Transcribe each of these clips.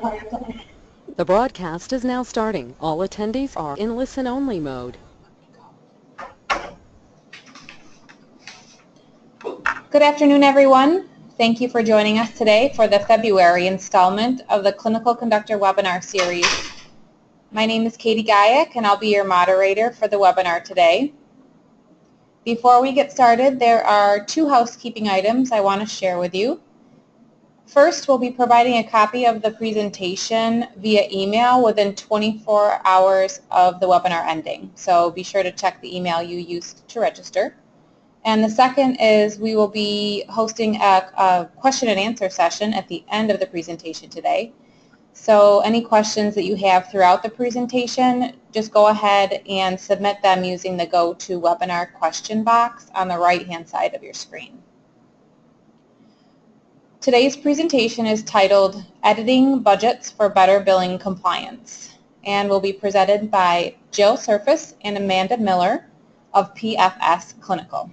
The broadcast is now starting. All attendees are in listen-only mode. Good afternoon, everyone. Thank you for joining us today for the February installment of the Clinical Conductor webinar series. My name is Katie Guyek, and I'll be your moderator for the webinar today. Before we get started, there are two housekeeping items I want to share with you. First, we'll be providing a copy of the presentation via email within 24 hours of the webinar ending. So be sure to check the email you used to register. And the second is we will be hosting a question and answer session at the end of the presentation today. So any questions that you have throughout the presentation, just go ahead and submit them using the GoToWebinar question box on the right-hand side of your screen. Today's presentation is titled Editing Budgets for Better Billing Compliance and will be presented by Jill Surfus and Amanda Miller of PFS Clinical.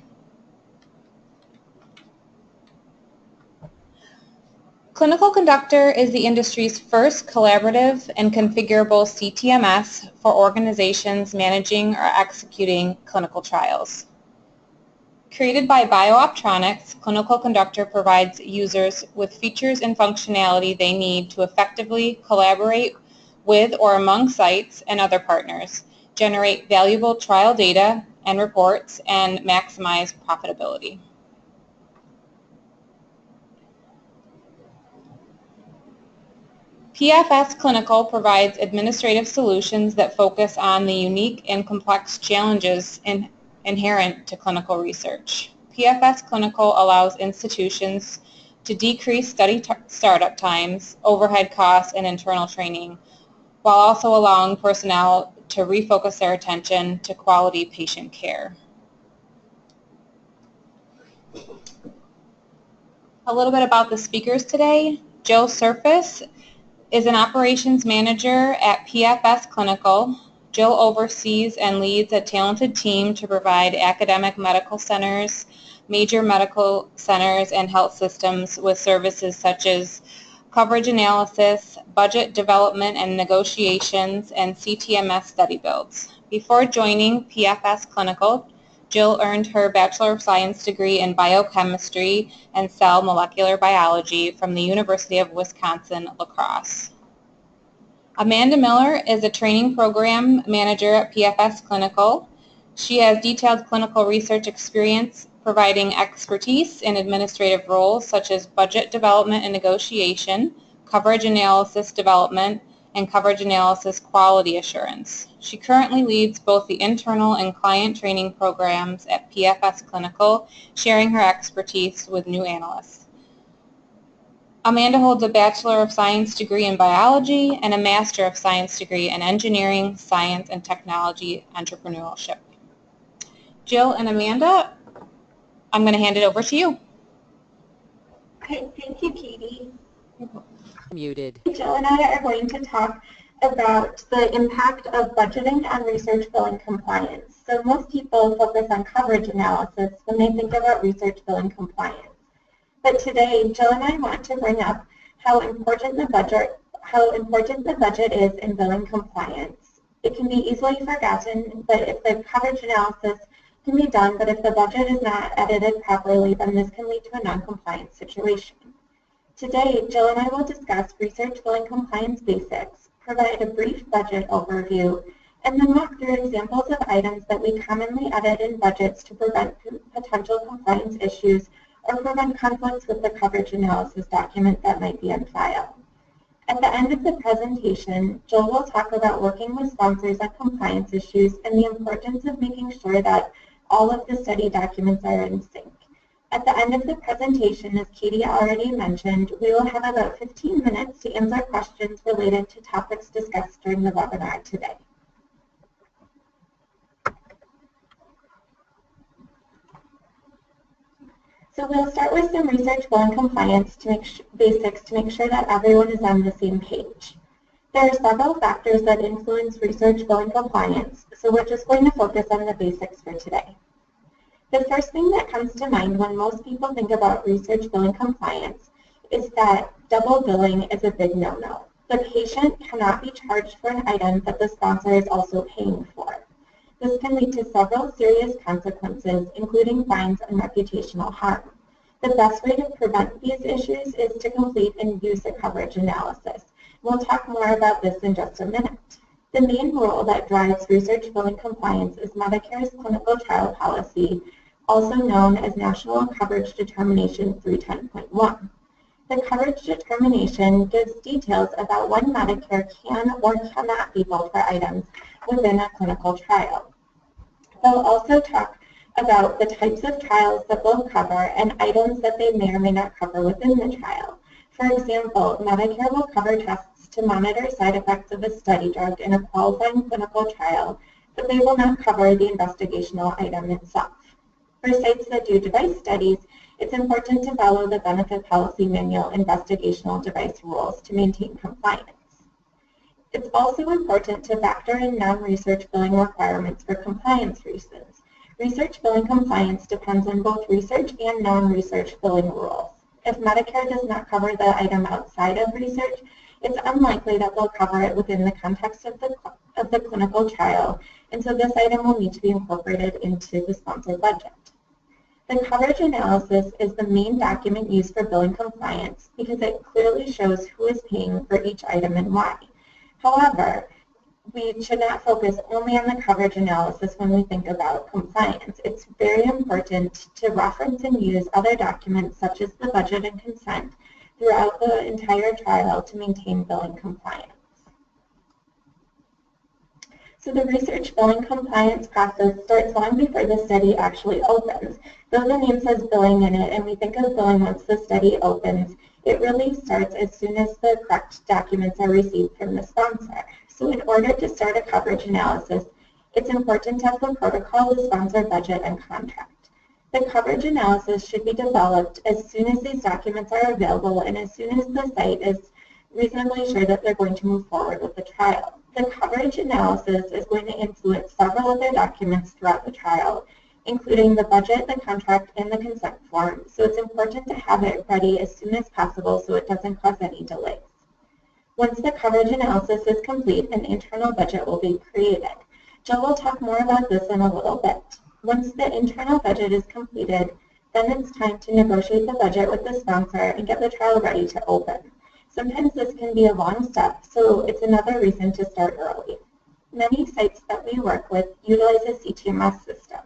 Clinical Conductor is the industry's first collaborative and configurable CTMS for organizations managing or executing clinical trials. Created by Biooptronics, Clinical Conductor provides users with features and functionality they need to effectively collaborate with or among sites and other partners, generate valuable trial data and reports, and maximize profitability. PFS Clinical provides administrative solutions that focus on the unique and complex challenges inherent to clinical research. PFS Clinical allows institutions to decrease study startup times, overhead costs, and internal training, while also allowing personnel to refocus their attention to quality patient care. A little bit about the speakers today. Jill Surfus is an operations manager at PFS Clinical. Jill oversees and leads a talented team to provide academic medical centers, major medical centers, and health systems with services such as coverage analysis, budget development and negotiations, and CTMS study builds. Before joining PFS Clinical, Jill earned her Bachelor of Science degree in Biochemistry and Cell Molecular Biology from the University of Wisconsin-La Crosse. Amanda Miller is a training program manager at PFS Clinical. She has detailed clinical research experience providing expertise in administrative roles such as budget development and negotiation, coverage analysis development, and coverage analysis quality assurance. She currently leads both the internal and client training programs at PFS Clinical, sharing her expertise with new analysts. Amanda holds a Bachelor of Science degree in Biology and a Master of Science degree in Engineering, Science, and Technology Entrepreneurship. Jill and Amanda, I'm going to hand it over to you. Okay, thank you, Katie. Muted. Jill and I are going to talk about the impact of budgeting on research billing compliance. So most people focus on coverage analysis when they think about research billing compliance. But today, Jill and I want to bring up how important the budget is in billing compliance. It can be easily forgotten, but if the coverage analysis can be done, but if the budget is not edited properly, then this can lead to a non-compliant situation. Today, Jill and I will discuss research billing compliance basics, provide a brief budget overview, and then walk through examples of items that we commonly edit in budgets to prevent potential compliance issues or prevent conflicts with the coverage analysis document that might be on file. At the end of the presentation, Jill will talk about working with sponsors on compliance issues and the importance of making sure that all of the study documents are in sync. At the end of the presentation, as Katie already mentioned, we will have about 15 minutes to answer questions related to topics discussed during the webinar today. So we'll start with some research billing compliance basics to make sure that everyone is on the same page. There are several factors that influence research billing compliance, so we're just going to focus on the basics for today. The first thing that comes to mind when most people think about research billing compliance is that double billing is a big no-no. The patient cannot be charged for an item that the sponsor is also paying for. This can lead to several serious consequences, including fines and reputational harm. The best way to prevent these issues is to complete and use a coverage analysis. We'll talk more about this in just a minute. The main rule that drives research billing compliance is Medicare's clinical trial policy, also known as National Coverage Determination 310.1. The coverage determination gives details about when Medicare can or cannot be billed for items within a clinical trial. They'll also talk about the types of trials that they'll cover and items that they may or may not cover within the trial. For example, Medicare will cover tests to monitor side effects of a study drug in a qualifying clinical trial, but they will not cover the investigational item itself. For sites that do device studies, it's important to follow the Benefit Policy Manual investigational device rules to maintain compliance. It's also important to factor in non-research billing requirements for compliance reasons. Research billing compliance depends on both research and non-research billing rules. If Medicare does not cover the item outside of research, it's unlikely that they'll cover it within the context of the clinical trial, and so this item will need to be incorporated into the sponsor budget. The coverage analysis is the main document used for billing compliance because it clearly shows who is paying for each item and why. However, we should not focus only on the coverage analysis when we think about compliance. It's very important to reference and use other documents such as the budget and consent throughout the entire trial to maintain billing compliance. So the research billing compliance process starts long before the study actually opens. Though the name says billing in it and we think of billing once the study opens, it really starts as soon as the correct documents are received from the sponsor. So in order to start a coverage analysis, it's important to have the protocol, the sponsor budget, and contract. The coverage analysis should be developed as soon as these documents are available and as soon as the site is reasonably sure that they're going to move forward with the trial. The coverage analysis is going to influence several other documents throughout the trial, including the budget, the contract, and the consent form, so it's important to have it ready as soon as possible so it doesn't cause any delays. Once the coverage analysis is complete, an internal budget will be created. Jill will talk more about this in a little bit. Once the internal budget is completed, then it's time to negotiate the budget with the sponsor and get the trial ready to open. Sometimes this can be a long step, so it's another reason to start early. Many sites that we work with utilize a CTMS system.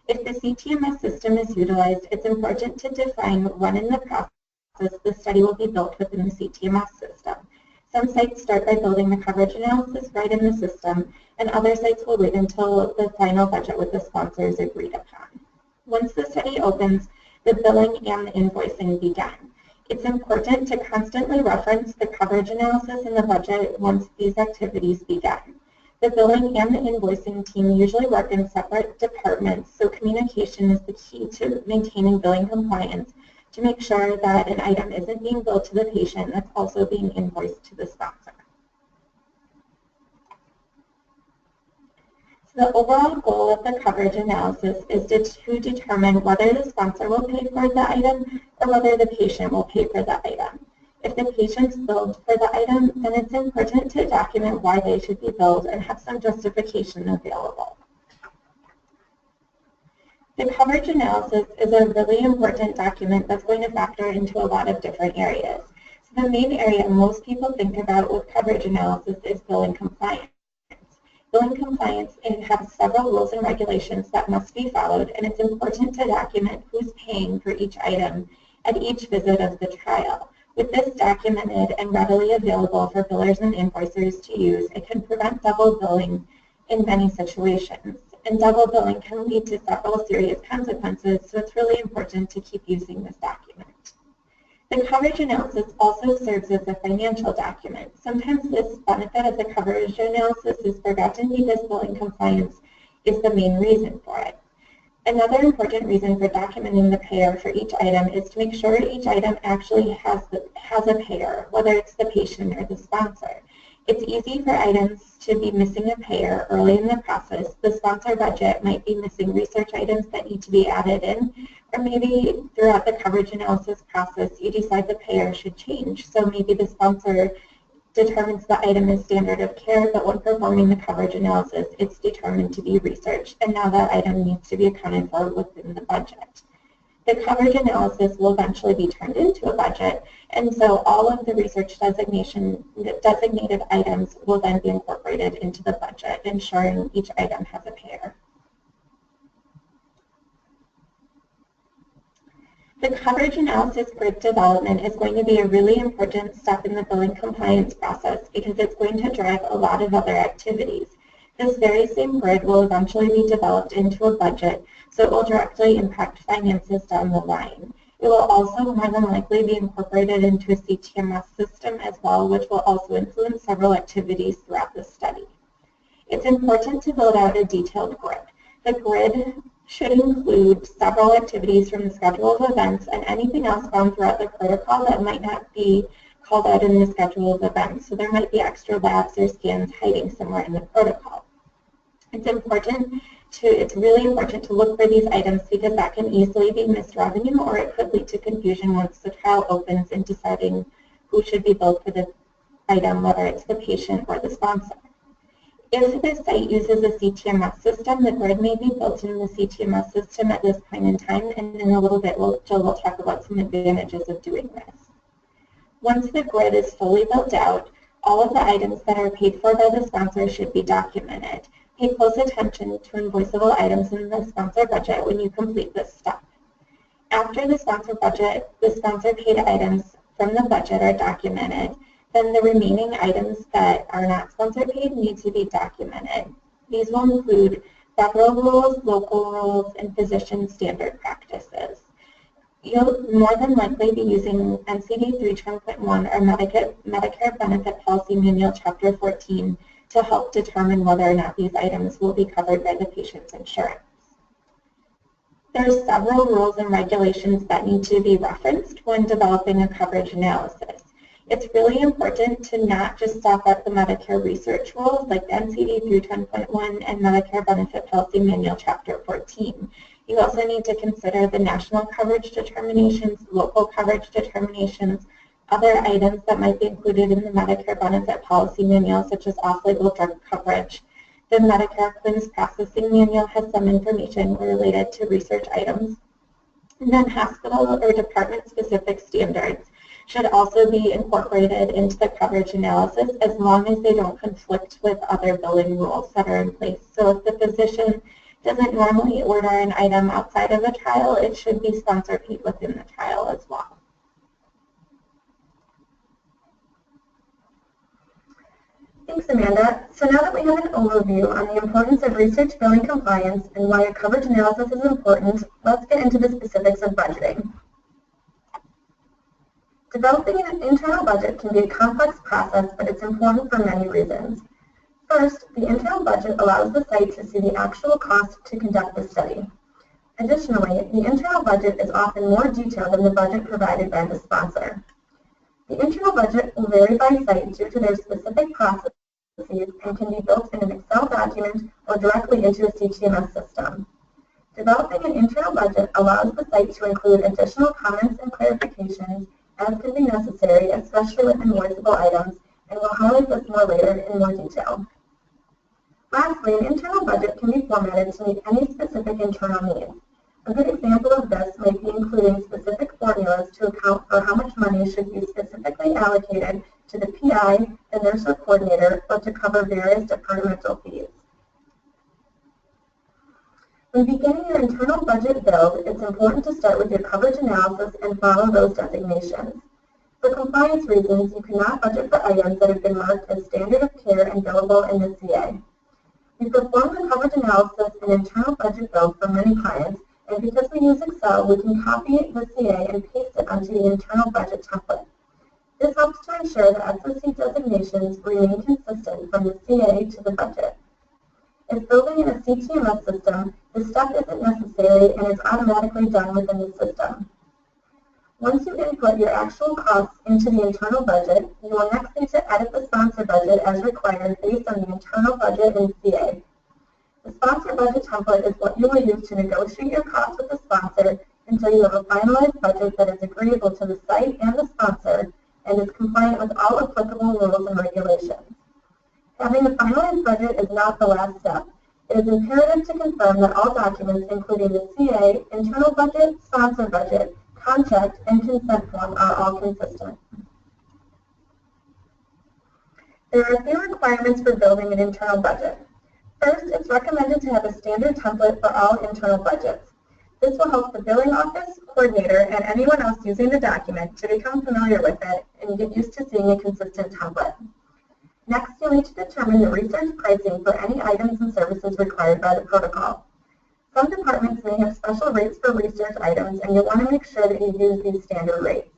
If the CTMS system is utilized, it's important to define when in the process the study will be built within the CTMS system. Some sites start by building the coverage analysis right in the system, and other sites will wait until the final budget with the sponsor is agreed upon. Once the study opens, the billing and the invoicing begin. It's important to constantly reference the coverage analysis and the budget once these activities begin. The billing and the invoicing team usually work in separate departments, so communication is the key to maintaining billing compliance to make sure that an item isn't being billed to the patient that's also being invoiced to the sponsor. So the overall goal of the coverage analysis is to determine whether the sponsor will pay for the item or whether the patient will pay for the item. If the patient's billed for the item, then it's important to document why they should be billed and have some justification available. The coverage analysis is a really important document that's going to factor into a lot of different areas. So the main area most people think about with coverage analysis is billing compliance. Billing compliance has several rules and regulations that must be followed, and it's important to document who's paying for each item at each visit of the trial. With this documented and readily available for billers and invoicers to use, it can prevent double billing in many situations. And double billing can lead to several serious consequences, so it's really important to keep using this document. The coverage analysis also serves as a financial document. Sometimes this benefit of the coverage analysis is forgotten because billing compliance is the main reason for it. Another important reason for documenting the payer for each item is to make sure each item actually has a payer, whether it's the patient or the sponsor. It's easy for items to be missing a payer early in the process. The sponsor budget might be missing research items that need to be added in, or maybe throughout the coverage analysis process you decide the payer should change. So maybe the sponsor determines the item is standard of care, but when performing the coverage analysis, it's determined to be research, and now that item needs to be accounted for within the budget. The coverage analysis will eventually be turned into a budget, and so all of the research designated items will then be incorporated into the budget, ensuring each item has a payer. The coverage analysis grid development is going to be a really important step in the billing compliance process because it's going to drive a lot of other activities. This very same grid will eventually be developed into a budget, so it will directly impact finances down the line. It will also more than likely be incorporated into a CTMS system as well, which will also influence several activities throughout the study. It's important to build out a detailed grid. The grid should include several activities from the schedule of events and anything else found throughout the protocol that might not be called out in the schedule of events. So there might be extra labs or scans hiding somewhere in the protocol. It's really important to look for these items because that can easily be missed revenue, or it could lead to confusion once the trial opens in deciding who should be billed for the item, whether it's the patient or the sponsor. If the site uses a CTMS system, the grid may be built in the CTMS system at this point in time, and in a little bit Jill will talk about some advantages of doing this. Once the grid is fully built out, all of the items that are paid for by the sponsor should be documented. Pay close attention to invoiceable items in the sponsor budget when you complete this step. After the sponsor budget, the sponsor paid items from the budget are documented. Then the remaining items that are not sponsor paid need to be documented. These will include federal rules, local rules, and physician standard practices. You'll more than likely be using NCD 310.1 or Medicare Benefit Policy Manual Chapter 14 to help determine whether or not these items will be covered by the patient's insurance. There are several rules and regulations that need to be referenced when developing a coverage analysis. It's really important to not just stop at the Medicare research rules like NCD 310.1 and Medicare Benefit Policy Manual Chapter 14. You also need to consider the national coverage determinations, local coverage determinations, other items that might be included in the Medicare Benefit Policy Manual, such as off-label drug coverage. The Medicare Claims Processing Manual has some information related to research items. And then hospital or department-specific standards should also be incorporated into the coverage analysis as long as they don't conflict with other billing rules that are in place. So if the physician doesn't normally order an item outside of a trial, it should be sponsor paid within the trial as well. Thanks, Amanda. So now that we have an overview on the importance of research billing compliance and why a coverage analysis is important, let's get into the specifics of budgeting. Developing an internal budget can be a complex process, but it's important for many reasons. First, the internal budget allows the site to see the actual cost to conduct the study. Additionally, the internal budget is often more detailed than the budget provided by the sponsor. The internal budget will vary by site due to their specific processes and can be built in an Excel document or directly into a CTMS system. Developing an internal budget allows the site to include additional comments and clarifications as can be necessary, especially with invoiceable items, and we'll highlight this more later in more detail. Lastly, an internal budget can be formatted to meet any specific internal needs. A good example of this might be including specific formulas to account for how much money should be specifically allocated to the PI, the nurse or coordinator, or to cover various departmental fees. When beginning your internal budget build, it's important to start with your coverage analysis and follow those designations. For compliance reasons, you cannot budget for items that have been marked as standard of care and billable in the CA. We perform the coverage analysis and internal budget build for many clients, and because we use Excel, we can copy the CA and paste it onto the internal budget template. This helps to ensure that SOC designations remain consistent from the CA to the budget. If building in a CTMS system, this step isn't necessary and is automatically done within the system. Once you input your actual costs into the internal budget, you will next need to edit the sponsor budget as required based on the internal budget in CA. The sponsor budget template is what you will use to negotiate your costs with the sponsor until you have a finalized budget that is agreeable to the site and the sponsor and is compliant with all applicable rules and Having a finalized budget is not the last step. It is imperative to confirm that all documents, including the CA, internal budget, sponsor budget, contract, and consent form, are all consistent. There are a few requirements for building an internal budget. First, it's recommended to have a standard template for all internal budgets. This will help the billing office, coordinator, and anyone else using the document to become familiar with it and get used to seeing a consistent template. Next, you'll need to determine the research pricing for any items and services required by the protocol. Some departments may have special rates for research items, and you'll want to make sure that you use these standard rates.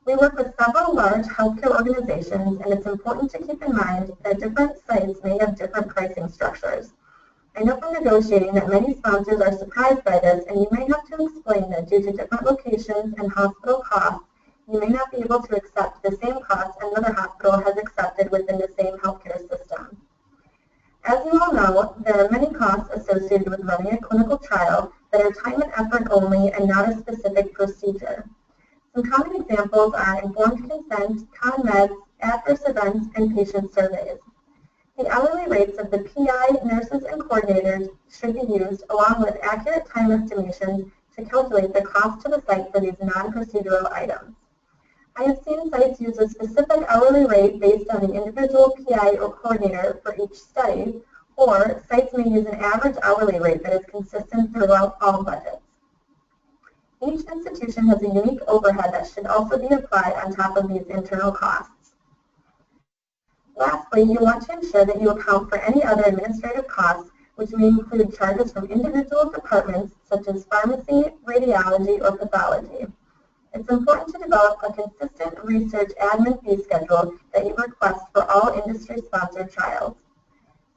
We work with several large healthcare organizations, and it's important to keep in mind that different sites may have different pricing structures. I know from negotiating that many sponsors are surprised by this, and you may have to explain that due to different locations and hospital costs, you may not be able to accept the same costs another hospital has accepted within the same healthcare system. As you all know, there are many costs associated with running a clinical trial that are time and effort only and not a specific procedure. Some common examples are informed consent, con-meds, adverse events, and patient surveys. The hourly rates of the PI, nurses, and coordinators should be used along with accurate time estimations to calculate the cost to the site for these non-procedural items. I have seen sites use a specific hourly rate based on the individual PI or coordinator for each study, or sites may use an average hourly rate that is consistent throughout all budgets. Each institution has a unique overhead that should also be applied on top of these internal costs. Lastly, you want to ensure that you account for any other administrative costs, which may include charges from individual departments such as pharmacy, radiology, or pathology. It's important to develop a consistent research admin fee schedule that you request for all industry-sponsored trials.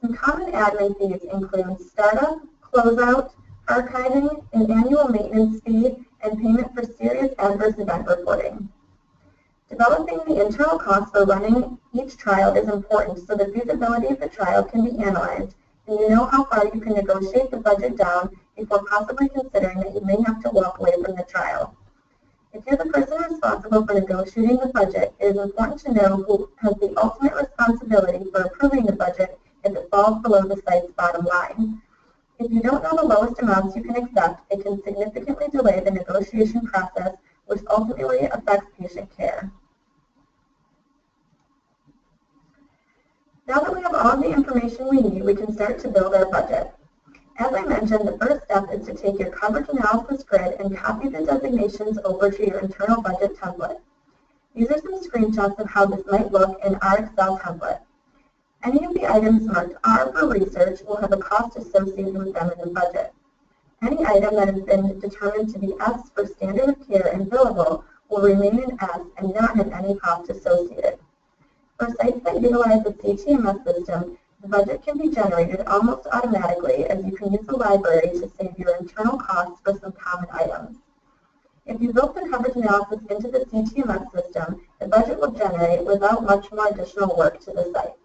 Some common admin fees include startup, closeout, archiving, an annual maintenance fee, and payment for serious adverse event reporting. Developing the internal costs for running each trial is important so the feasibility of the trial can be analyzed and you know how far you can negotiate the budget down before possibly considering that you may have to walk away from the trial. If you're the person responsible for negotiating the budget, it is important to know who has the ultimate responsibility for approving the budget if it falls below the site's bottom line. If you don't know the lowest amounts you can accept, it can significantly delay the negotiation process, which ultimately affects patient care. Now that we have all the information we need, we can start to build our budget. As I mentioned, the first step is to take your coverage analysis grid and copy the designations over to your internal budget template. These are some screenshots of how this might look in our Excel template. Any of the items marked R for research will have a cost associated with them in the budget. Any item that has been determined to be S for standard of care and billable will remain in S and not have any cost associated. For sites that utilize the CTMS system, the budget can be generated almost automatically as you can use the library to save your internal costs for some common items. If you built the coverage analysis into the CTMS system, the budget will generate without much more additional work to the site.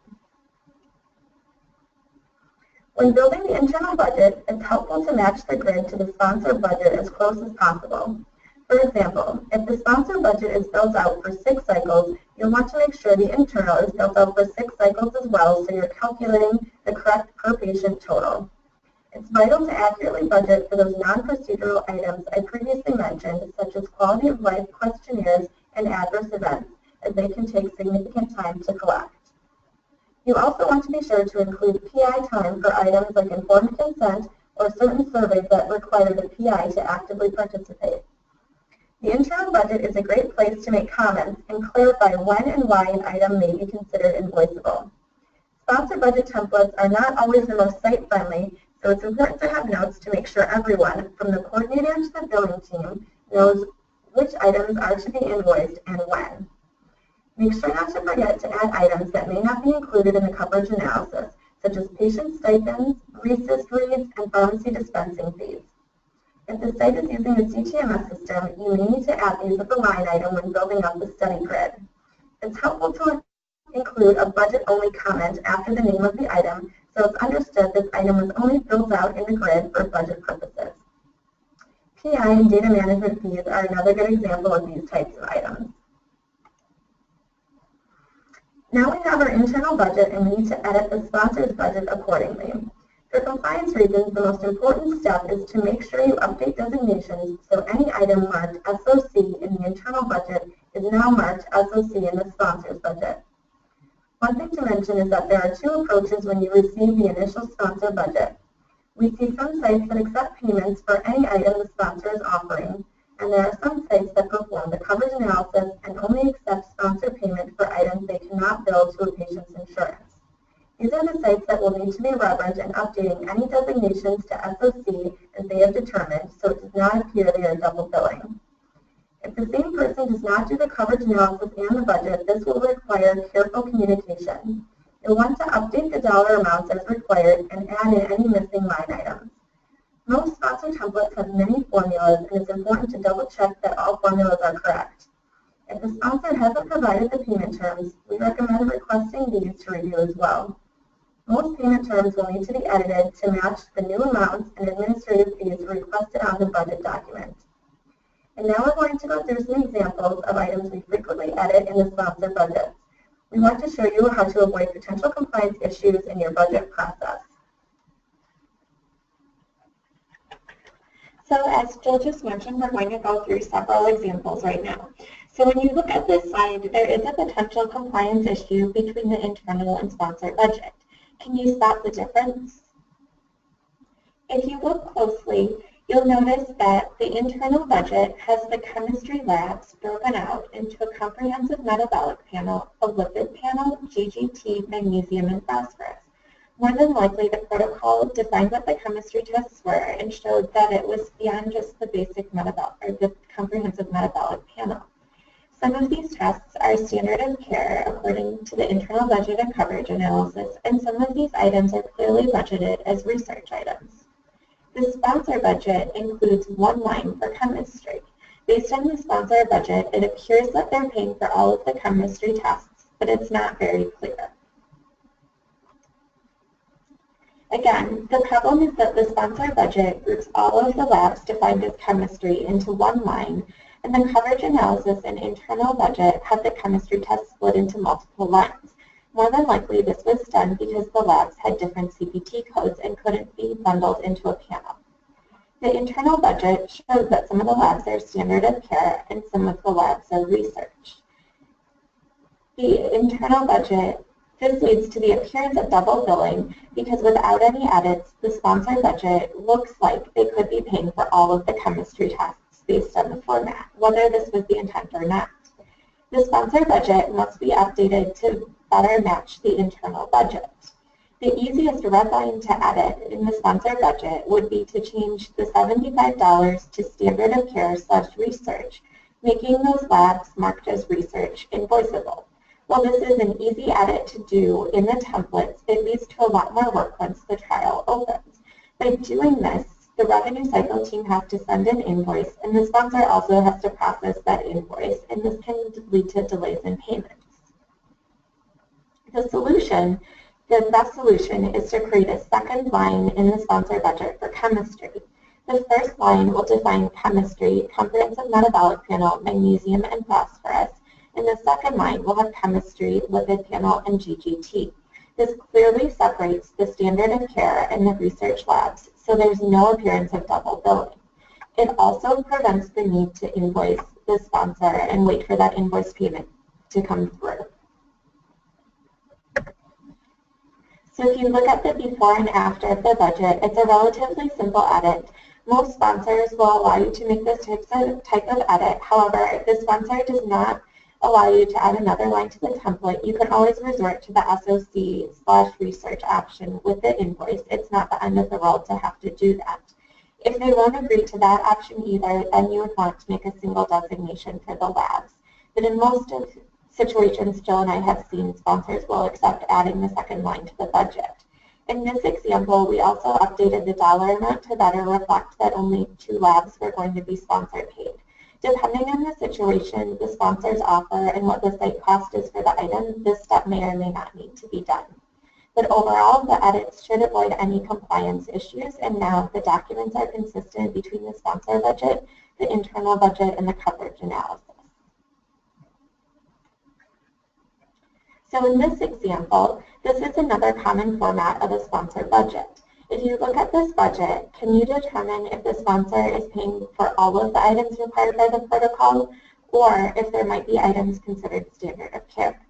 When building the internal budget, it's helpful to match the grid to the sponsor budget as close as possible. For example, if the sponsor budget is built out for 6 cycles, you'll want to make sure the internal is built out for 6 cycles as well so you're calculating the correct per patient total. It's vital to accurately budget for those non-procedural items I previously mentioned, such as quality of life questionnaires and adverse events, as they can take significant time to collect. You also want to be sure to include PI time for items like informed consent or certain surveys that require the PI to actively participate. The internal budget is a great place to make comments and clarify when and why an item may be considered invoiceable. Sponsor budget templates are not always the most site-friendly, so it's important to have notes to make sure everyone, from the coordinator to the billing team, knows which items are to be invoiced and when. Make sure not to forget to add items that may not be included in the coverage analysis, such as patient stipends, resist reads, and pharmacy dispensing fees. If the site is using the CTMS system, you may need to add these as a line item when building up the study grid. It's helpful to include a budget-only comment after the name of the item, so it's understood this item was only built out in the grid for budget purposes. PI and data management fees are another good example of these types of items. Now we have our internal budget and we need to edit the sponsor's budget accordingly. For compliance reasons, the most important step is to make sure you update designations so any item marked SOC in the internal budget is now marked SOC in the sponsor's budget. One thing to mention is that there are two approaches when you receive the initial sponsor budget. We see some sites that accept payments for any item the sponsor is offering, and there are some sites that perform the coverage analysis and only accept sponsor payment for items they cannot bill to a patient's insurance. These are the sites that will need to be reverent in updating any designations to SOC as they have determined, so it does not appear they are double billing. If the same person does not do the coverage analysis and the budget, this will require careful communication. You'll want to update the dollar amounts as required and add in any missing line items. Most sponsor templates have many formulas, and it's important to double check that all formulas are correct. If the sponsor hasn't provided the payment terms, we recommend requesting these to review as well. Most payment terms will need to be edited to match the new amounts and administrative fees requested on the budget document. And now we're going to go through some examples of items we frequently edit in the sponsor budgets. We want to show you how to avoid potential compliance issues in your budget process. So as Jill just mentioned, we're going to go through several examples right now. So when you look at this slide, there is a potential compliance issue between the internal and sponsor budget. Can you spot the difference? If you look closely, you'll notice that the internal budget has the chemistry labs broken out into a comprehensive metabolic panel, a lipid panel, GGT, magnesium, and phosphorus. More than likely, the protocol defined what the chemistry tests were and showed that it was beyond just the basic metabolic or the comprehensive metabolic panel. Some of these tests are standard of care according to the internal budget and coverage analysis, and some of these items are clearly budgeted as research items. The sponsor budget includes one line for chemistry. Based on the sponsor budget, it appears that they're paying for all of the chemistry tests, but it's not very clear. Again, the problem is that the sponsor budget groups all of the labs defined as chemistry into one line, and the coverage analysis and internal budget have the chemistry test split into multiple lines. More than likely, this was done because the labs had different CPT codes and couldn't be bundled into a panel. The internal budget shows that some of the labs are standard of care and some of the labs are research. The internal budget, this leads to the appearance of double billing because without any edits, the sponsor budget looks like they could be paying for all of the chemistry tests based on the format, whether this was the intent or not. The sponsor budget must be updated to better match the internal budget. The easiest red line to edit in the sponsor budget would be to change the $75 to standard of care / research, making those labs marked as research invoiceable. While this is an easy edit to do in the templates, it leads to a lot more work once the trial opens. By doing this, the revenue cycle team has to send an invoice, and the sponsor also has to process that invoice, and this can lead to delays in payments. The best solution is to create a second line in the sponsor budget for chemistry. The first line will define chemistry, comprehensive metabolic panel, magnesium, and phosphorus, and the second line will have chemistry, lipid panel, and GGT. This clearly separates the standard of care and the research labs, so there's no appearance of double billing. It also prevents the need to invoice the sponsor and wait for that invoice payment to come through. So if you look at the before and after of the budget, it's a relatively simple edit. Most sponsors will allow you to make this type of edit. However, if the sponsor does not allow you to add another line to the template, you can always resort to the SOC / research option with the invoice. It's not the end of the world to have to do that. If they won't agree to that option either, then you would want to make a single designation for the labs. But in most of situations Jill and I have seen, sponsors will accept adding the second line to the budget. In this example, we also updated the dollar amount to better reflect that only 2 labs were going to be sponsor paid. Depending on the situation, the sponsor's offer, and what the site cost is for the item, this step may or may not need to be done. But overall, the edits should avoid any compliance issues, and now the documents are consistent between the sponsor budget, the internal budget, and the coverage analysis. So in this example, this is another common format of a sponsor budget. If you look at this budget, can you determine if the sponsor is paying for all of the items required by the protocol, or if there might be items considered standard of care?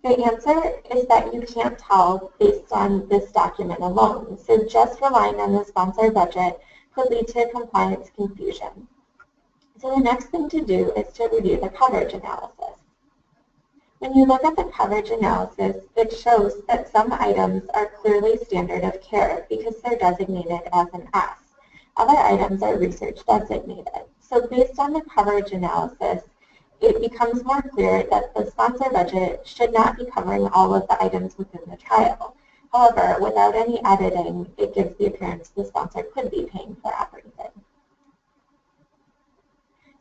The answer is that you can't tell based on this document alone, so just relying on the sponsor budget could lead to compliance confusion. So the next thing to do is to review the coverage analysis. When you look at the coverage analysis, it shows that some items are clearly standard of care because they're designated as an S. Other items are research designated. So based on the coverage analysis, it becomes more clear that the sponsor budget should not be covering all of the items within the trial. However, without any editing, it gives the appearance the sponsor could be paying for everything.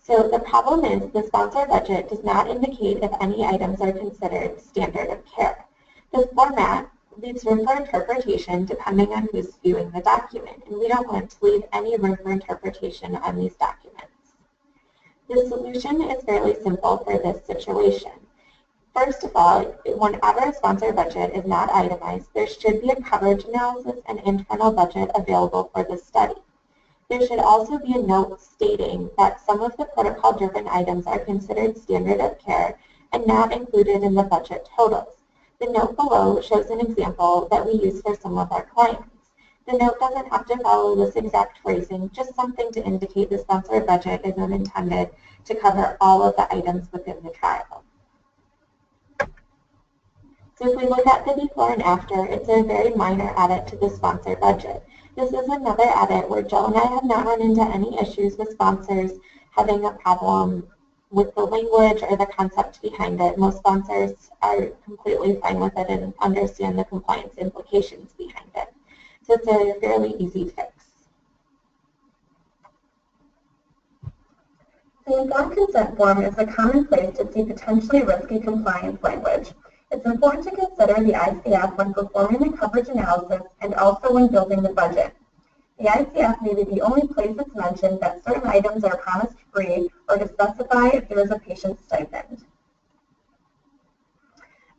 So the problem is the sponsor budget does not indicate if any items are considered standard of care. This format leaves room for interpretation depending on who's viewing the document, and we don't want to leave any room for interpretation on these documents. The solution is fairly simple for this situation. First of all, whenever a sponsor budget is not itemized, there should be a coverage analysis and internal budget available for the study. There should also be a note stating that some of the protocol-driven items are considered standard of care and not included in the budget totals. The note below shows an example that we use for some of our clients. The note doesn't have to follow this exact phrasing, just something to indicate the sponsor budget isn't intended to cover all of the items within the trial. So if we look at the before and after, it's a very minor edit to the sponsor budget. This is another edit where Jill and I have not run into any issues with sponsors having a problem with the language or the concept behind it. Most sponsors are completely fine with it and understand the compliance implications behind it. So it's a fairly easy fix. The informed consent form is a common place to see potentially risky compliance language. It's important to consider the ICF when performing the coverage analysis and also when building the budget. The ICF may be the only place it's mentioned that certain items are promised free or to specify if there is a patient stipend.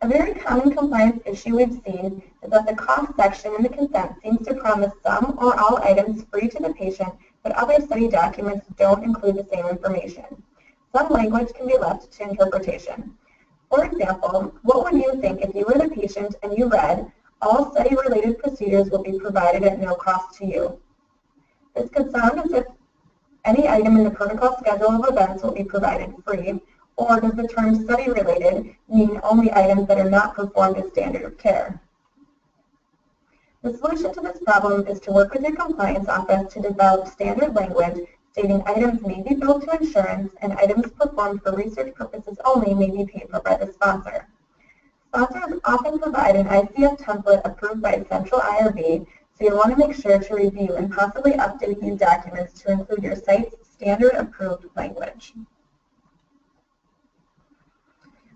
A very common compliance issue we've seen is that the cost section in the consent seems to promise some or all items free to the patient, but other study documents don't include the same information. Some language can be left to interpretation. For example, what would you think if you were the patient and you read, all study-related procedures will be provided at no cost to you? This could sound as if any item in the protocol schedule of events will be provided free, or does the term study-related mean only items that are not performed as standard of care? The solution to this problem is to work with your compliance office to develop standard language stating items may be billed to insurance and items performed for research purposes only may be paid for by the sponsor. Sponsors often provide an ICF template approved by Central IRB, so you'll want to make sure to review and possibly update these documents to include your site's standard approved language.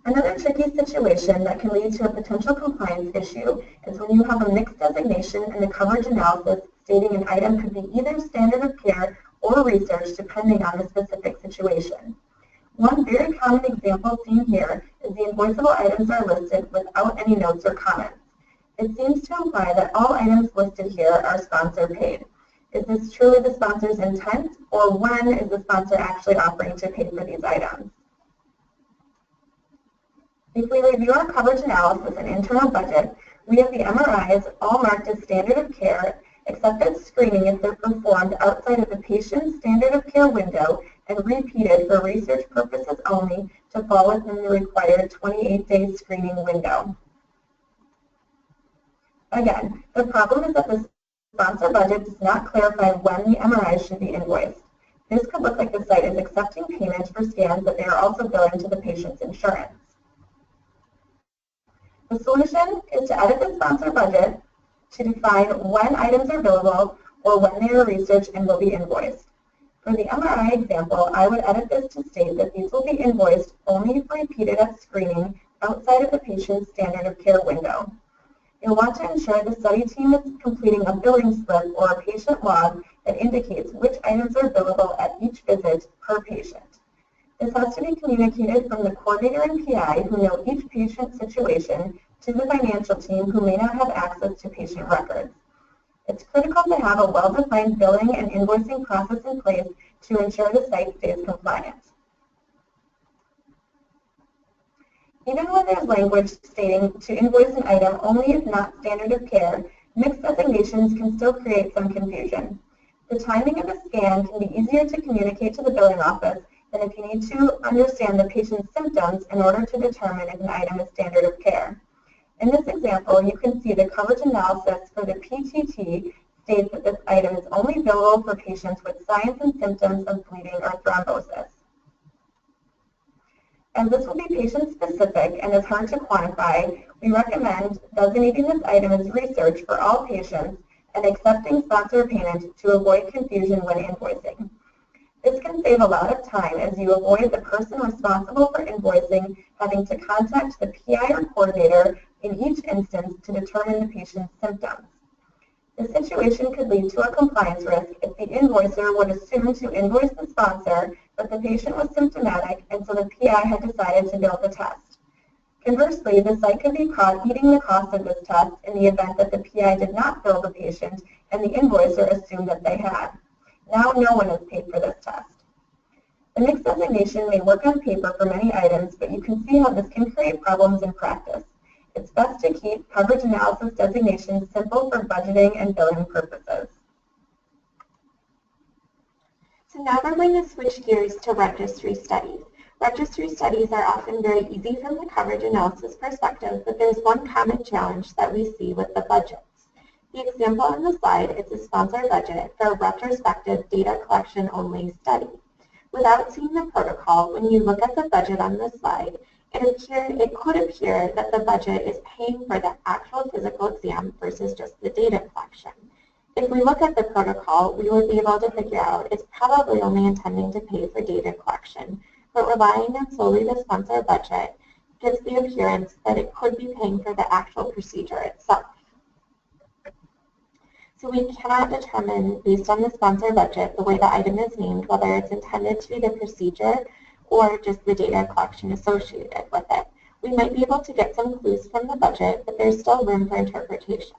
Another tricky situation that can lead to a potential compliance issue is when you have a mixed designation in the coverage analysis stating an item could be either standard of care or research depending on the specific situation. One very common example seen here is the invoiceable items are listed without any notes or comments. It seems to imply that all items listed here are sponsor paid. Is this truly the sponsor's intent, or when is the sponsor actually offering to pay for these items? If we review our coverage analysis and internal budget, we have the MRIs all marked as standard of care, except at screening if they're performed outside of the patient's standard of care window and repeated for research purposes only to fall within the required 28-day screening window. Again, the problem is that the sponsor budget does not clarify when the MRIs should be invoiced. This could look like the site is accepting payment for scans that they are also billing to the patient's insurance. The solution is to edit the sponsor budget to define when items are billable or when they are research and will be invoiced. For the MRI example, I would edit this to state that these will be invoiced only if repeated at screening outside of the patient's standard of care window. You'll want to ensure the study team is completing a billing slip or a patient log that indicates which items are billable at each visit per patient. This has to be communicated from the coordinator and PI who know each patient's situation to the financial team who may not have access to patient records. It's critical to have a well-defined billing and invoicing process in place to ensure the site stays compliant. Even when there's language stating to invoice an item only if not standard of care, mixed designations can still create some confusion. The timing of a scan can be easier to communicate to the billing office than if you need to understand the patient's symptoms in order to determine if an item is standard of care. In this example, you can see the coverage analysis for the PTT states that this item is only billable for patients with signs and symptoms of bleeding or thrombosis. As this will be patient-specific and is hard to quantify, we recommend designating this item as research for all patients and accepting sponsor payment to avoid confusion when invoicing. This can save a lot of time as you avoid the person responsible for invoicing having to contact the PI or coordinator in each instance to determine the patient's symptoms. This situation could lead to a compliance risk if the invoicer would assume to invoice the sponsor, but the patient was symptomatic and so the PI had decided to bill the test. Conversely, the site could be caught eating the cost of this test in the event that the PI did not bill the patient and the invoicer assumed that they had. Now no one is paid for this test. The mixed designation may work on paper for many items, but you can see how this can create problems in practice. It's best to keep coverage analysis designations simple for budgeting and billing purposes. So now we're going to switch gears to registry studies. Registry studies are often very easy from the coverage analysis perspective, but there's one common challenge that we see with the budgets. The example on the slide is a sponsor budget for a retrospective data collection only study. Without seeing the protocol, when you look at the budget on this slide, it could appear that the budget is paying for the actual physical exam versus just the data collection. If we look at the protocol, we would be able to figure out it's probably only intending to pay for data collection, but relying on solely the sponsor budget gives the appearance that it could be paying for the actual procedure itself. So we cannot determine, based on the sponsor budget, the way the item is named, whether it's intended to be the procedure or just the data collection associated with it. We might be able to get some clues from the budget, but there's still room for interpretation.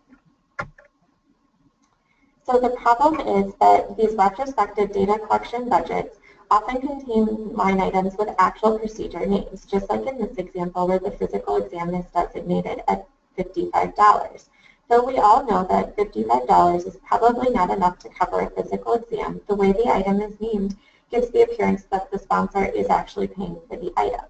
So the problem is that these retrospective data collection budgets often contain line items with actual procedure names, just like in this example where the physical exam is designated at $55. So we all know that $55 is probably not enough to cover a physical exam. The way the item is named gives the appearance that the sponsor is actually paying for the item.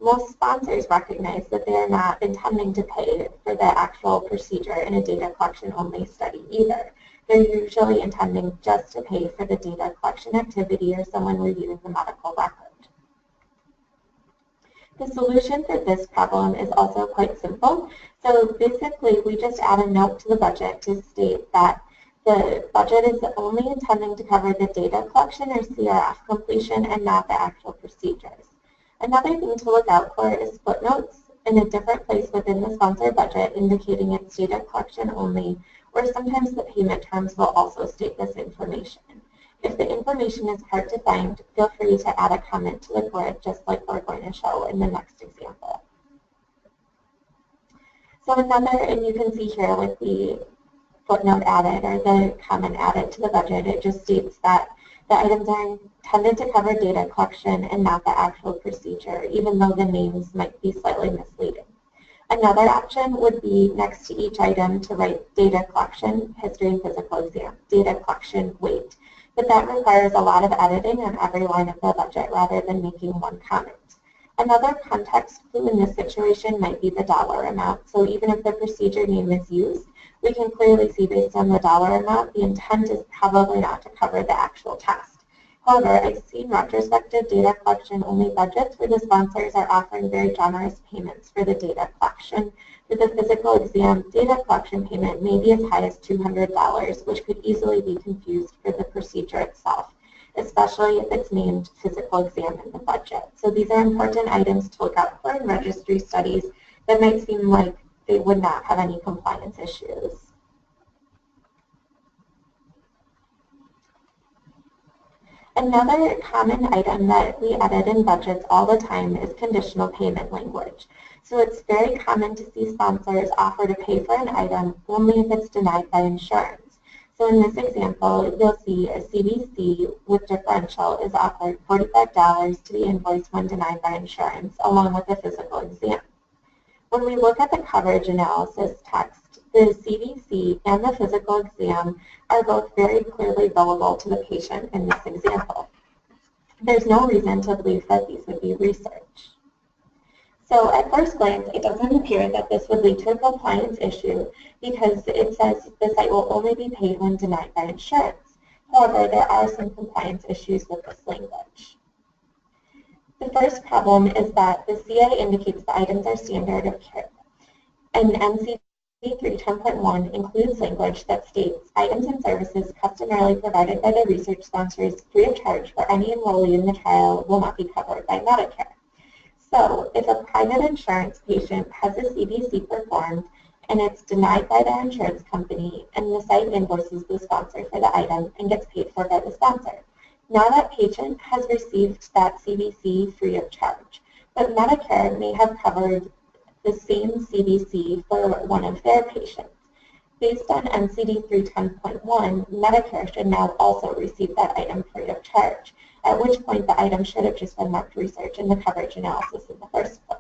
Most sponsors recognize that they are not intending to pay for the actual procedure in a data collection only study either. They're usually intending just to pay for the data collection activity or someone reviewing the medical record. The solution for this problem is also quite simple. So basically, we just add a note to the budget to state that the budget is only intending to cover the data collection or CRF completion and not the actual procedures. Another thing to look out for is footnotes in a different place within the sponsor budget indicating it's data collection only, or sometimes the payment terms will also state this information. If the information is hard to find, feel free to add a comment to the grid, just like we're going to show in the next example. So another, and you can see here with the footnote added or the comment added to the budget, it just states that the items are intended to cover data collection and not the actual procedure, even though the names might be slightly misleading. Another option would be next to each item to write data collection, history and physical exam, data collection weight. But that requires a lot of editing on every line of the budget rather than making one comment. Another context clue in this situation might be the dollar amount. So even if the procedure name is used, we can clearly see based on the dollar amount, the intent is probably not to cover the actual test. However, I've seen retrospective data collection only budgets where the sponsors are offering very generous payments for the data collection. For the physical exam, data collection payment may be as high as $200, which could easily be confused for the procedure itself, especially if it's named physical exam in the budget. So these are important items to look out for in registry studies that might seem like they would not have any compliance issues. Another common item that we edit in budgets all the time is conditional payment language. So it's very common to see sponsors offer to pay for an item only if it's denied by insurance. So in this example, you'll see a CBC with differential is offered $45 to be invoiced when denied by insurance, along with a physical exam. When we look at the coverage analysis text, the CBC and the physical exam are both very clearly billable to the patient in this example. There's no reason to believe that these would be research. So at first glance, it doesn't appear that this would lead to a compliance issue because it says the site will only be paid when denied by insurance. However, there are some compliance issues with this language. The first problem is that the CA indicates the items are standard of care, and NCD 310.1 includes language that states items and services customarily provided by the research sponsors free of charge for any enrollee in the trial will not be covered by Medicare. So if a private insurance patient has a CBC performed and it's denied by their insurance company and the site invoices the sponsor for the item and gets paid for by the sponsor, now that patient has received that CBC free of charge, but Medicare may have covered the same CBC for one of their patients. Based on NCD 310.1, Medicare should now also receive that item free of charge, at which point the item should have just been marked research in the coverage analysis in the first place.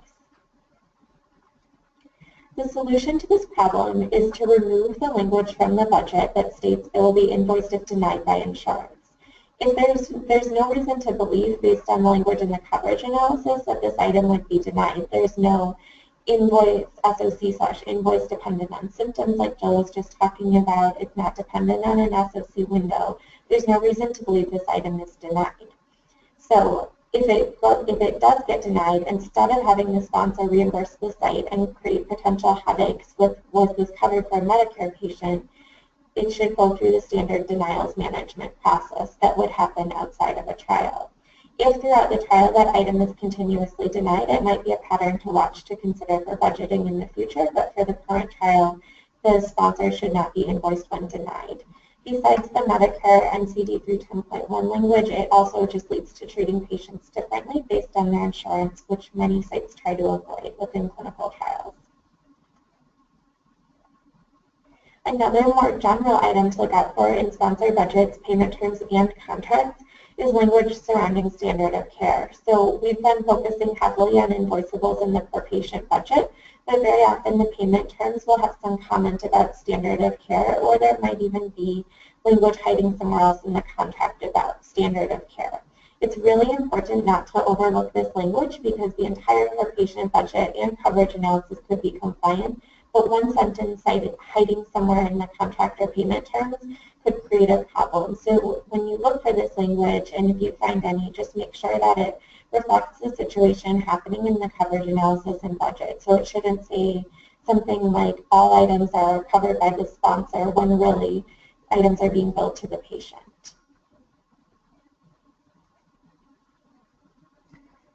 The solution to this problem is to remove the language from the budget that states it will be invoiced if denied by insurance. If there's no reason to believe, based on the language in the coverage analysis, that this item would be denied. There's no invoice SOC/invoice dependent on symptoms like Joel was just talking about. It's not dependent on an SOC window. There's no reason to believe this item is denied. So if it does get denied, instead of having the sponsor reimburse the site and create potential headaches with was this covered for a Medicare patient, it should go through the standard denials management process that would happen outside of a trial. If throughout the trial that item is continuously denied, it might be a pattern to watch to consider for budgeting in the future, but for the current trial, the sponsor should not be invoiced when denied. Besides the Medicare NCD 310.1 language, it also just leads to treating patients differently based on their insurance, which many sites try to avoid within clinical trials. Another more general item to look out for in sponsor budgets, payment terms, and contracts is language surrounding standard of care. So we've been focusing heavily on invoiceables in the per patient budget, but very often the payment terms will have some comment about standard of care, or there might even be language hiding somewhere else in the contract about standard of care. It's really important not to overlook this language because the entire per patient budget and coverage analysis could be compliant, but one sentence hiding somewhere in the contract or payment terms could create a problem. So when you look for this language, and if you find any, just make sure that it reflects the situation happening in the coverage analysis and budget. So it shouldn't say something like all items are covered by the sponsor when really items are being billed to the patient.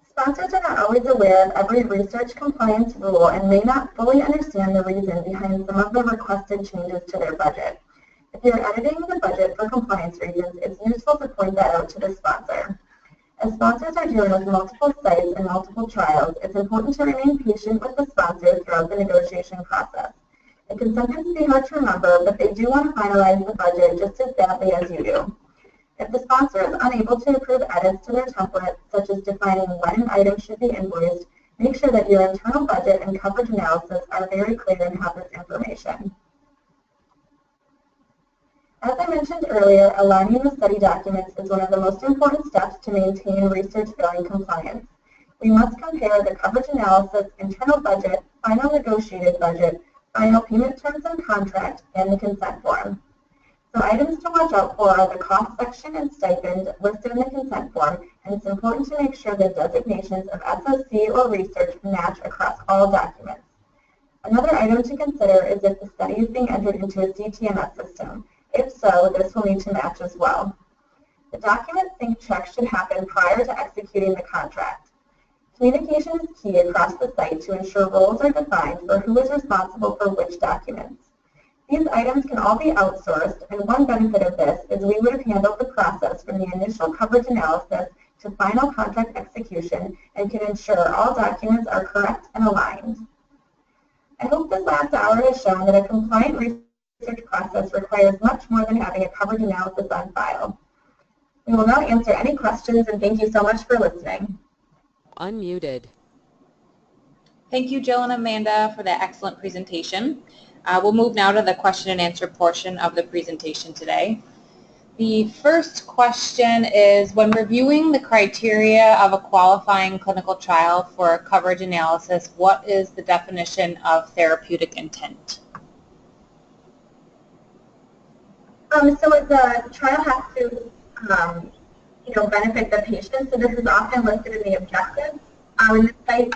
Sponsors are not always aware of every research compliance rule and may not fully understand the reason behind some of the requested changes to their budget. If you're editing the budget for compliance reasons, it's useful to point that out to the sponsor. As sponsors are dealing with multiple sites and multiple trials, it's important to remain patient with the sponsor throughout the negotiation process. It can sometimes be hard to remember, but they do want to finalize the budget just as badly as you do. If the sponsor is unable to approve edits to their template, such as defining when an item should be invoiced, make sure that your internal budget and coverage analysis are very clear and have this information. As I mentioned earlier, aligning the study documents is one of the most important steps to maintain research billing compliance. We must compare the coverage analysis, internal budget, final negotiated budget, final payment terms and contract, and the consent form. So items to watch out for are the cost section and stipend listed in the consent form, and it's important to make sure the designations of SOC or research match across all documents. Another item to consider is if the study is being entered into a CTMS system. If so, this will need to match as well. The document sync check should happen prior to executing the contract. Communication is key across the site to ensure roles are defined for who is responsible for which documents. These items can all be outsourced, and one benefit of this is we would have handled the process from the initial coverage analysis to final contract execution and can ensure all documents are correct and aligned. I hope this last hour has shown that a compliant research process requires much more than having a coverage analysis on file. We will now answer any questions, and thank you so much for listening. Unmuted. Thank you, Jill and Amanda, for that excellent presentation. We'll move now to the question and answer portion of the presentation today. The first question is, when reviewing the criteria of a qualifying clinical trial for coverage analysis, what is the definition of therapeutic intent? So the trial has to benefit the patient, so this is often listed in the objectives. And the site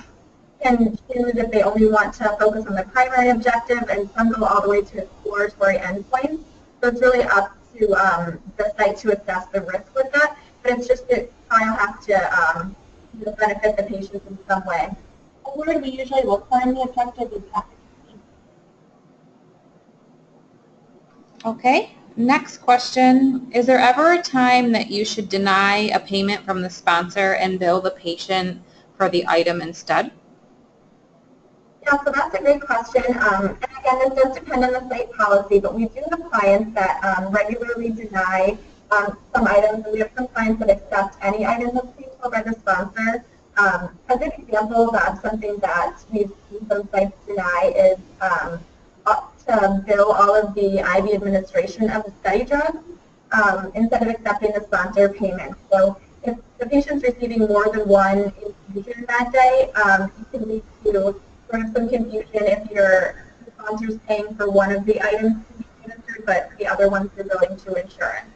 can choose if they only want to focus on the primary objective, and some go all the way to exploratory endpoints. So it's really up to the site to assess the risk with that, but it's just the trial has to benefit the patients in some way. The word we usually look for in the objective is efficacy. Okay, next question. Is there ever a time that you should deny a payment from the sponsor and bill the patient for the item instead? Yeah, so that's a great question. And again, this does depend on the site policy, but we do have clients that regularly deny some items, and we have some clients that accept any item that's paid for by the sponsor. As an example of something that we've seen some sites deny is to bill all of the IV administration of the study drug instead of accepting the sponsor payment. So if the patient's receiving more than one infusion that day, it can lead to sort of some confusion if your sponsor's paying for one of the items to be administered, but the other ones you're billing to insurance.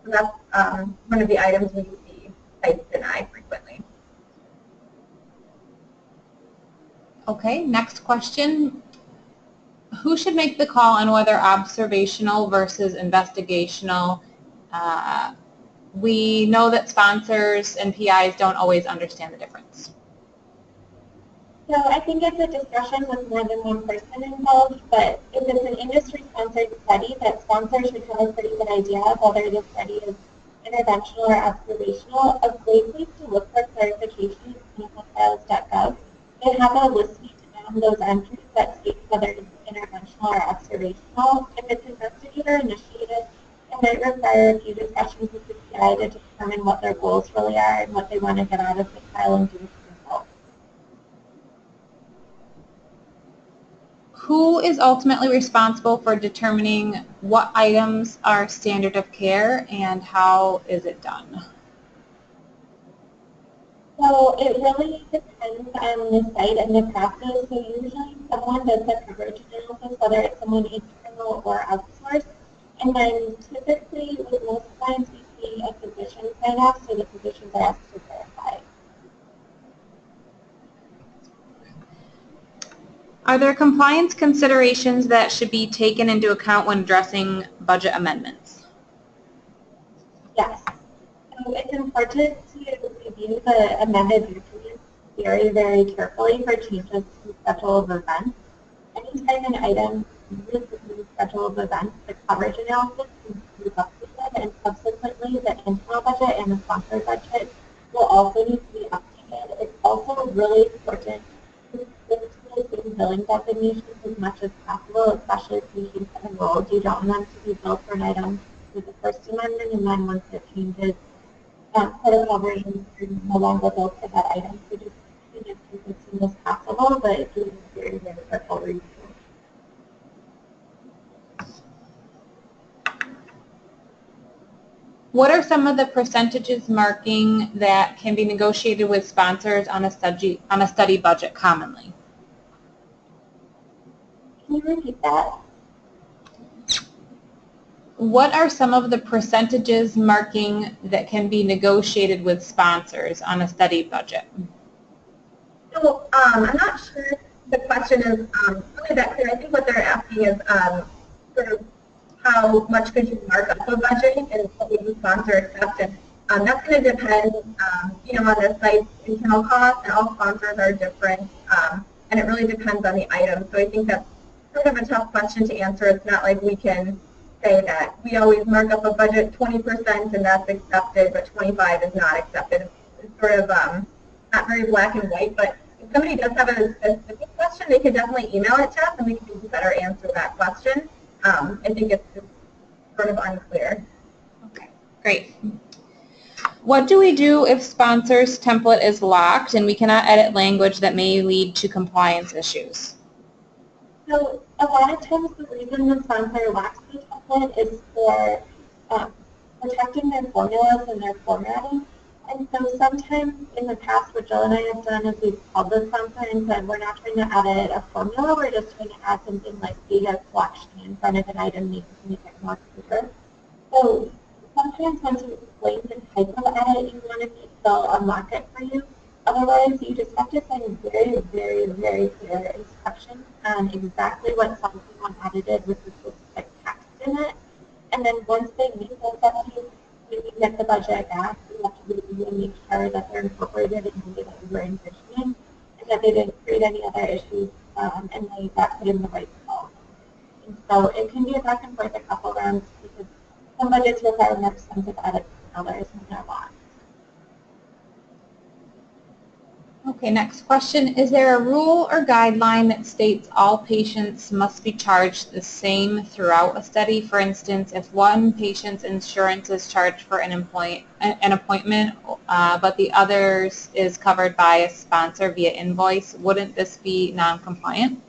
So that's one of the items we see sites deny frequently. Okay, next question. Who should make the call on whether observational versus investigational? We know that sponsors and PIs don't always understand the difference. So I think it's a discussion with more than one person involved, but if it's an industry-sponsored study, that sponsor should have a pretty good idea of whether the study is interventional or observational. A great place to look for clarification is clinicaltrials.gov. They have a listing down those entries that states whether it's interventional or observational. If it's investigator-initiated, it might require a few discussions with the PI to determine what their goals really are and what they want to get out of the trial and do. Who is ultimately responsible for determining what items are standard of care and how is it done? So it really depends on the site and the practice. So usually someone does the coverage analysis, whether it's someone internal or outsourced. And then typically with most clients we see a physician sign off, so the physicians are asked to verify. Are there compliance considerations that should be taken into account when addressing budget amendments? Yes. So it's important to review the amended documents very, very carefully for changes to schedule of events. Anytime an item uses the new schedule of events, the coverage analysis needs to be updated, and subsequently the internal budget and the sponsor budget will also need to be updated. It's also really important to stick to the same billing designations as much as possible, especially if patients are enrolled. You don't want them to be billed for an item with the first amendment, and then once it changes protocol versions, you're no longer billed for that item. So just keep it as soon as possible, but doing a very, very careful review. What are some of the percentages marking that can be negotiated with sponsors on a study budget commonly? Can you repeat that? What are some of the percentages marking that can be negotiated with sponsors on a study budget? So I'm not sure the question is really that clear. I think what they're asking is sort of how much could you mark up a budget and what would the sponsor accept? And that's going to depend, on the site's internal costs, and all sponsors are different, and it really depends on the item. So I think that's sort of a tough question to answer. It's not like we can say that we always mark up a budget 20% and that's accepted, but 25 is not accepted. It's sort of not very black and white, but if somebody does have a specific question, they could definitely email it to us and we can better answer that question. I think it's just sort of unclear. Okay, great. What do we do if sponsor's template is locked and we cannot edit language that may lead to compliance issues? So a lot of times the reason the sponsor locks the template is for protecting their formulas and their formatting. And so sometimes in the past, what Jill and I have done is we've called the sponsor and said, we're not trying to edit a formula, we're just trying to add something like data collection in front of an item to make it more clear. So sometimes once you explain the type of edit you want to make, they'll unlock it for you. Otherwise, you just have to send very, very, very clear instructions on exactly what something you want edited with the specific text in it. And then once they meet those updates, when you get the budget back, you have to review and make sure that they're incorporated in the way that you were envisioning and that they didn't create any other issues and they got put in the right spot. And so it can be a back and forth a couple rounds because some budgets require more extensive edits than others and they're locked. Okay, next question. Is there a rule or guideline that states all patients must be charged the same throughout a study? For instance, if one patient's insurance is charged for an appointment, but the others is covered by a sponsor via invoice, wouldn't this be non-compliant?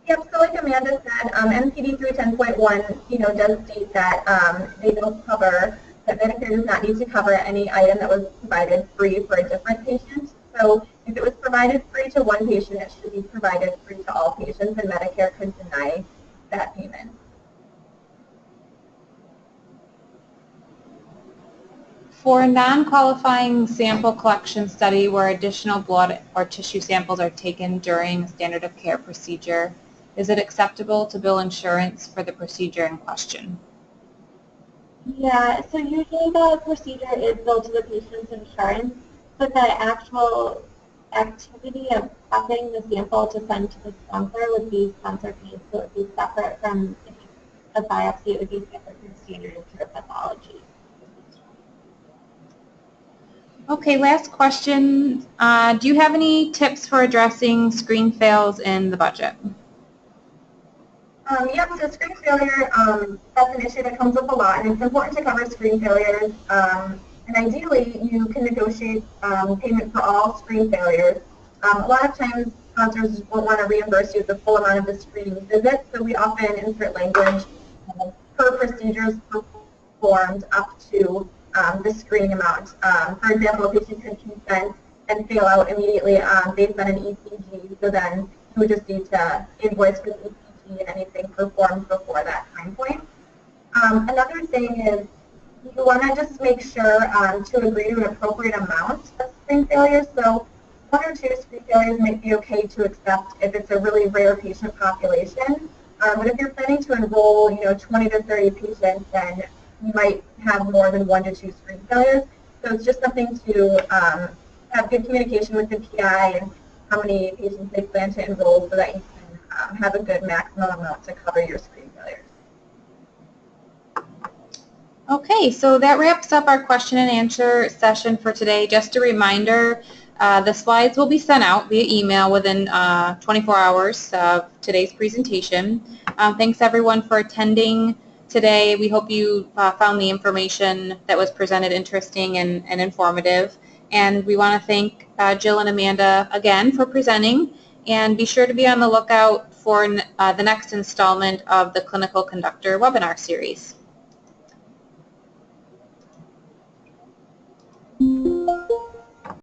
Yep, so like Amanda said, NCD 310.1, does state that they don't cover, that Medicare does not need to cover any item that was provided free for a different patient. So if it was provided free to one patient, it should be provided free to all patients, and Medicare could deny that payment. For a non-qualifying sample collection study where additional blood or tissue samples are taken during a standard of care procedure, is it acceptable to bill insurance for the procedure in question? Yeah, so usually the procedure is billed to the patient's insurance, but the actual activity of prepping the sample to send to the sponsor would be sponsor paid, so it would be separate from a biopsy, it would be separate from standard of care pathology. Okay, last question. Do you have any tips for addressing screen fails in the budget? Yep, so screen failure, that's an issue that comes up a lot, and it's important to cover screen failures. And ideally, you can negotiate payment for all screen failures. A lot of times, sponsors won't want to reimburse you the full amount of the screening visit, so we often insert language per procedures performed up to the screening amount. For example, a patient could consent and fail out immediately based on an ECG, so then you would just need to invoice for the ECG and anything performed before that time point. Another thing is you want to just make sure to agree to an appropriate amount of screen failures. So 1 or 2 screen failures might be okay to accept if it's a really rare patient population. But if you're planning to enroll, 20 to 30 patients, then you might have more than 1 to 2 screen failures. So it's just something to have good communication with the PI and how many patients they plan to enroll so that you can have a good maximum amount to cover your screen failures. Okay, so that wraps up our question and answer session for today. Just a reminder, the slides will be sent out via email within 24 hours of today's presentation. Thanks everyone for attending today. We hope you found the information that was presented interesting and informative. And we want to thank Jill and Amanda again for presenting. And be sure to be on the lookout for the next installment of the Clinical Conductor webinar series.